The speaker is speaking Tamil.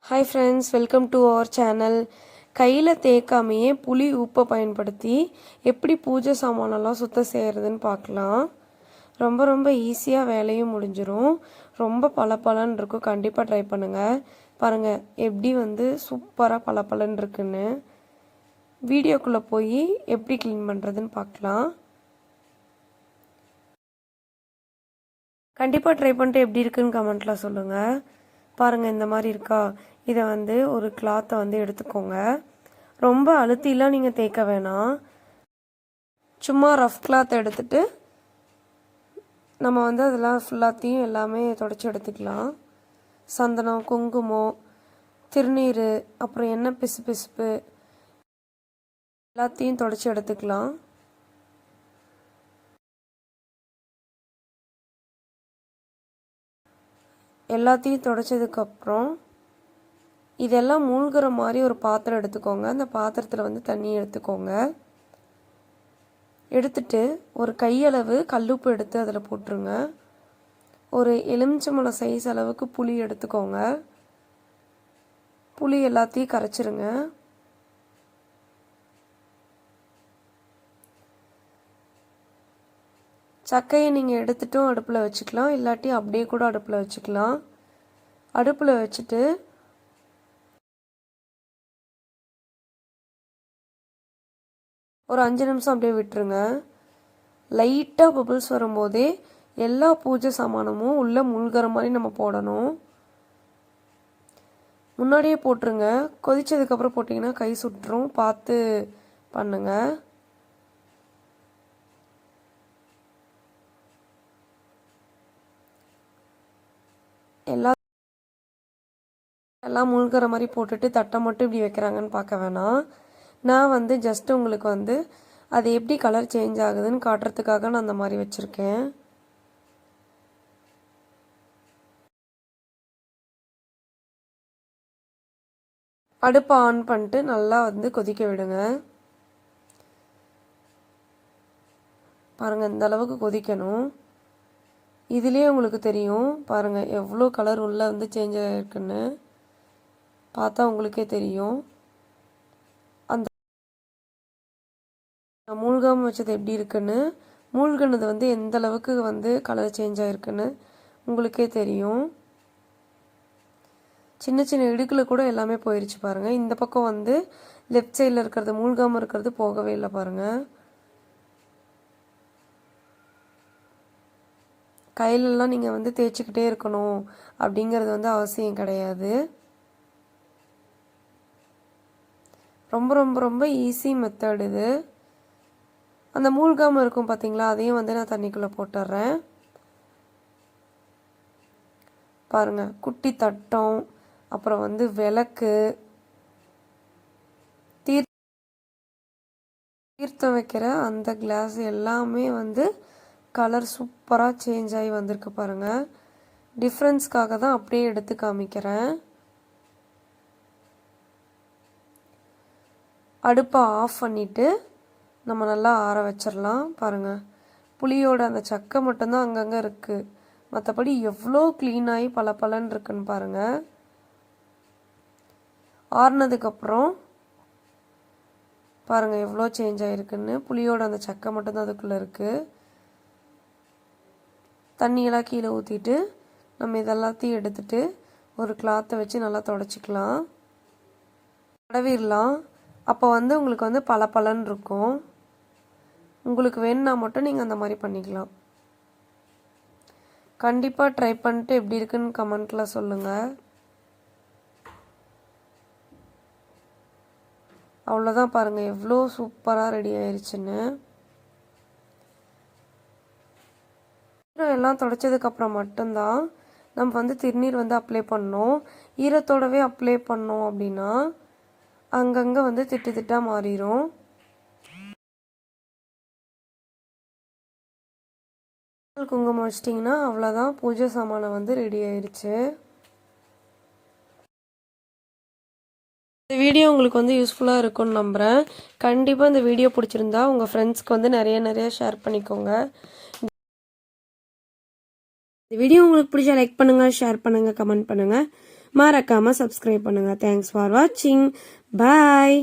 Hi friends, welcome to our channel. கையில் தேய்க்காமையே புளி உப்பை பயன்படுத்தி எப்படி பூஜை சாமானெல்லாம் சுத்தம் செய்கிறதுன்னு பார்க்கலாம். ரொம்ப ஈஸியாக வேலையும் முடிஞ்சிடும். ரொம்ப பளபளன்னு இருக்கும். கண்டிப்பாக ட்ரை பண்ணுங்கள். பாருங்கள் எப்படி சூப்பராக பளபளன்னு இருக்குன்னு. வீடியோக்குள்ளே போய் எப்படி க்ளீன் பண்ணுறதுன்னு பார்க்கலாம். கண்டிப்பாக ட்ரை பண்ணிட்டு எப்படி இருக்குன்னு கமெண்ட்டில் சொல்லுங்கள். பாருங்கள் இந்த மாதிரி இருக்கா. இதை ஒரு கிளாத்தை எடுத்துக்கோங்க. ரொம்ப அழுத்திலாம் நீங்கள் தேய்க்க வேணாம். சும்மா ரஃப் கிளாத்தை எடுத்துட்டு நம்ம அதெல்லாம் ஃபுல்லாத்தையும் எல்லாமே தொடச்சி எடுத்துக்கலாம். சந்தனம், குங்குமம், திருநீர், அப்புறம் எண்ணெய் பிசுப்பு எல்லாத்தையும் தொடச்சி எடுத்துக்கலாம். எல்லாத்தையும் தொடச்சதுக்கப்புறம் இதெல்லாம் மூழ்கிற மாதிரி ஒரு பாத்திரம் எடுத்துக்கோங்க. அந்த பாத்திரத்தில் தண்ணி எடுத்துக்கோங்க. எடுத்துட்டு ஒரு கையளவு கல்லுப்பு எடுத்து அதில் போட்டுருங்க. ஒரு எலுமிச்சம்பழம் சைஸ் அளவுக்கு புளி எடுத்துக்கோங்க. புளி எல்லாத்தையும் கரைச்சிருங்க. சக்கையை நீங்கள் எடுத்துட்டும் அடுப்பில் வச்சுக்கலாம், இல்லாட்டி அப்படியே கூட அடுப்பில் வச்சுக்கலாம். அடுப்பில் வச்சுட்டு ஒரு 5 நிமிஷம் அப்படியே விட்டுருங்க. லைட்டாக பபிள்ஸ் வரும்போதே எல்லா பூஜை சாமானமும் உள்ளே மூழ்கிற மாதிரி நம்ம போடணும். முன்னாடியே போட்டுருங்க. கொதிச்சதுக்கப்புறம் போட்டிங்கன்னா கை சுட்டுரும். பார்த்து பண்ணுங்க. எல்லாம் மூழ்கிற மாதிரி போட்டுட்டு தட்டை மட்டும் இப்படி வைக்கிறாங்கன்னு பார்க்க வேணாம். நான் ஜஸ்ட் உங்களுக்கு அது எப்படி கலர் சேஞ்ச் ஆகுதுன்னு காட்டுறதுக்காக நான் அந்த மாதிரி வச்சுருக்கேன். அடுப்பை ஆன் பண்ணிட்டு நல்லா கொதிக்க விடுங்க. பாருங்கள் இந்த அளவுக்கு கொதிக்கணும். இதுலேயே உங்களுக்கு தெரியும். பாருங்கள் எவ்வளோ கலர் உள்ளே சேஞ்ச் ஆகிருக்குன்னு பார்த்தா உங்களுக்கே தெரியும். அந்த மூழ்காமல் வச்சது எப்படி இருக்குன்னு, மூழ்கினது எந்த அளவுக்கு கலர் சேஞ்ச் ஆகிருக்குன்னு உங்களுக்கே தெரியும். சின்ன சின்ன இடுக்கில் கூட எல்லாமே போயிடுச்சு பாருங்கள். இந்த பக்கம் லெஃப்ட் சைடில் இருக்கிறது மூழ்காமல் இருக்கிறது போகவே இல்லை பாருங்கள். கையிலலாம் நீங்கள் தேய்ச்சிக்கிட்டே இருக்கணும் அப்படிங்கிறது அவசியம் கிடையாது. ரொம்ப ஈஸி மெத்தட் இது. அந்த மூழ்காமல் இருக்கும் பார்த்தீங்களா, அதையும் நான் தண்ணிக்குள்ளே போட்டுடுறேன். பாருங்கள் குட்டி தட்டம், அப்புறம் விளக்கு, தீர்த்தம் வைக்கிற அந்த கிளாஸ் எல்லாமே கலர் சூப்பராக சேஞ்ச் ஆகி வந்திருக்கு பாருங்கள். டிஃப்ரென்ஸ்க்காக தான் அப்படியே எடுத்து காமிக்கிறேன். அடுப்பை ஆஃப் பண்ணிவிட்டு நம்ம நல்லா ஆற வச்சிடலாம். பாருங்கள் புளியோட அந்த சக்கை மட்டும்தான் அங்கங்கே இருக்குது. மற்றபடி எவ்வளோ க்ளீனாகி பளபளன்னு இருக்குன்னு பாருங்கள். ஆறுனதுக்கப்புறம் பாருங்கள் எவ்வளோ சேஞ்ச் ஆகிருக்குன்னு. புளியோட அந்த சக்கை மட்டும்தான் அதுக்குள்ளே இருக்குது. தண்ணியெல்லாம் கீழே ஊற்றிட்டு நம்ம இதெல்லாத்தையும் எடுத்துட்டு ஒரு கிளாத்தை வச்சு நல்லா தொடச்சிக்கலாம், தடவிடலாம். அப்போ உங்களுக்கு பளபளன்னு இருக்கும். உங்களுக்கு வேணும்னா மட்டும் நீங்கள் அந்த மாதிரி பண்ணிக்கலாம். கண்டிப்பாக ட்ரை பண்ணிட்டு எப்படி இருக்குன்னு கமெண்ட்டில் சொல்லுங்கள். அவ்வளோதான் பாருங்கள் எவ்வளோ சூப்பராக ரெடி ஆயிடுச்சுன்னு. எல்லாம் தொடச்சதுக்கப்புறம் மட்டும்தான் நம்ம திருநீர் அப்ளை பண்ணோம். ஈரத்தோடவே அப்ளை பண்ணோம் அப்படின்னா அங்கங்கே திட்டாக மாறிடும். குங்குமம் வச்சிட்டிங்கன்னா அவ்வளோதான், பூஜை சாமானை ரெடி ஆயிடுச்சு. இந்த வீடியோ உங்களுக்கு யூஸ்ஃபுல்லாக இருக்கும்னு நம்புகிறேன். கண்டிப்பாக இந்த வீடியோ பிடிச்சிருந்தா உங்கள் ஃப்ரெண்ட்ஸ்க்கு நிறைய ஷேர் பண்ணிக்கோங்க. இந்த வீடியோ உங்களுக்கு பிடிச்சா லைக் பண்ணுங்கள், ஷேர் பண்ணுங்கள், கமெண்ட் பண்ணுங்கள். மறக்காமல் சப்ஸ்கிரைப் பண்ணுங்கள். தேங்க்ஸ் ஃபார் வாட்சிங். பாய்.